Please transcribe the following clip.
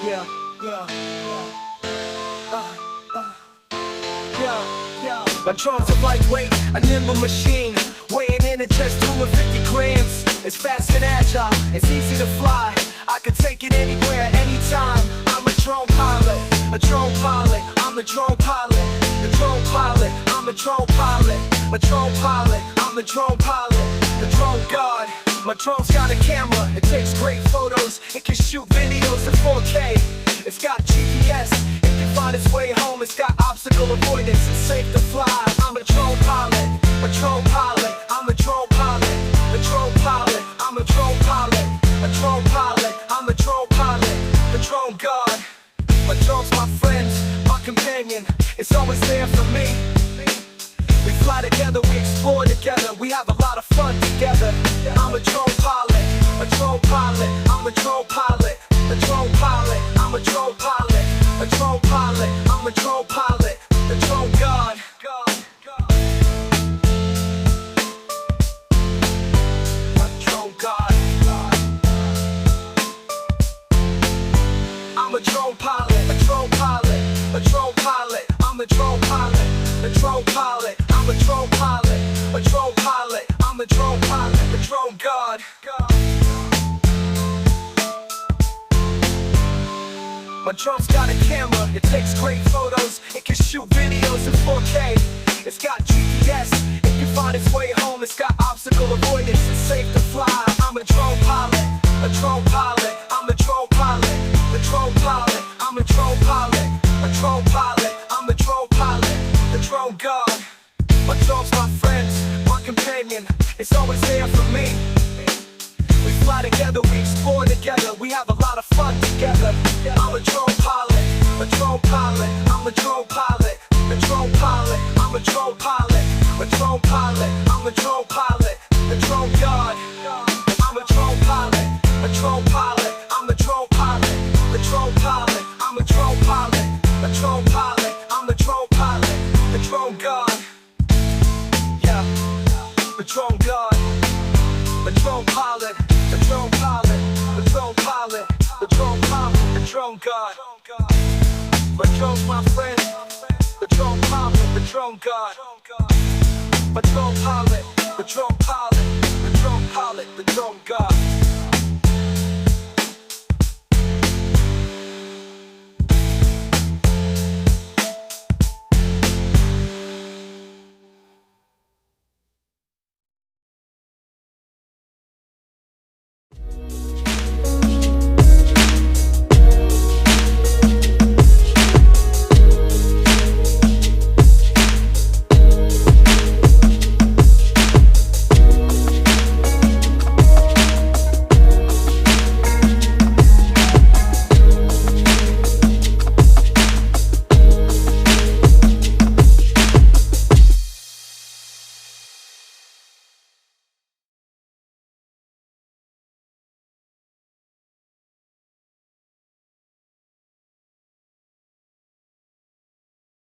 Yeah, yeah, yeah. My drone's a lightweight, a nimble machine, weighing in at just 250 grams. It's fast and agile, it's easy to fly. I can take it anywhere, anytime. I'm a drone pilot, a drone pilot. I'm a drone pilot, the drone pilot. I'm a drone pilot, a drone pilot. I'm a drone pilot, the drone god. My drone's got a camera, it takes great photos. It can shoot videos in 4K. It's got GPS, it can find its way home. It's got obstacle avoidance, it's safe to fly. I'm a drone pilot, a drone pilot. I'm a drone pilot, a drone pilot. I'm a drone pilot, a drone pilot. I'm a drone pilot, the drone god. My drone's my friend, my companion. It's always there for me. We fly together, we explore together. We have a lot of fun together. I'm a drone pilot, a drone pilot. I'm a drone pilot, a drone pilot. I'm a drone pilot, a drone pilot. I'm a drone pilot, the drone god. A drone god. I'm a drone pilot, a drone pilot, a drone pilot. I'm a drone pilot, a drone pilot. I'm a drone pilot, a drone pilot. I'm a drone pilot, the drone god. My drone's got a camera, it takes great photos. It can shoot videos in 4K. It's got GPS, it can find its way home. It's got obstacle avoidance, it's safe to fly. I'm a drone pilot, a drone pilot. I'm a drone pilot, the drone pilot. I'm a drone pilot, a drone pilot. I'm a drone pilot, the drone god. My drone's my friend, my companion. It's always there for me. We fly together, we explore together. We have a lot of fun together. I'm a drone pilot, a drone pilot. I'm a drone pilot, a drone pilot. I'm a drone pilot, a drone pilot. I'm a drone pilot, the drone god. I'm a drone pilot, a drone pilot. I'm a drone pilot, the drone pilot. I'm a drone pilot, a drone pilot. I'm a drone pilot, the drone god. Yeah, the drone god, the drone pilot, the drone pilot, the drone pilot, the drone pilot, the drone god. My drone's my friend, the drone pilot, the drone god. My drone pilot, the drone pilot.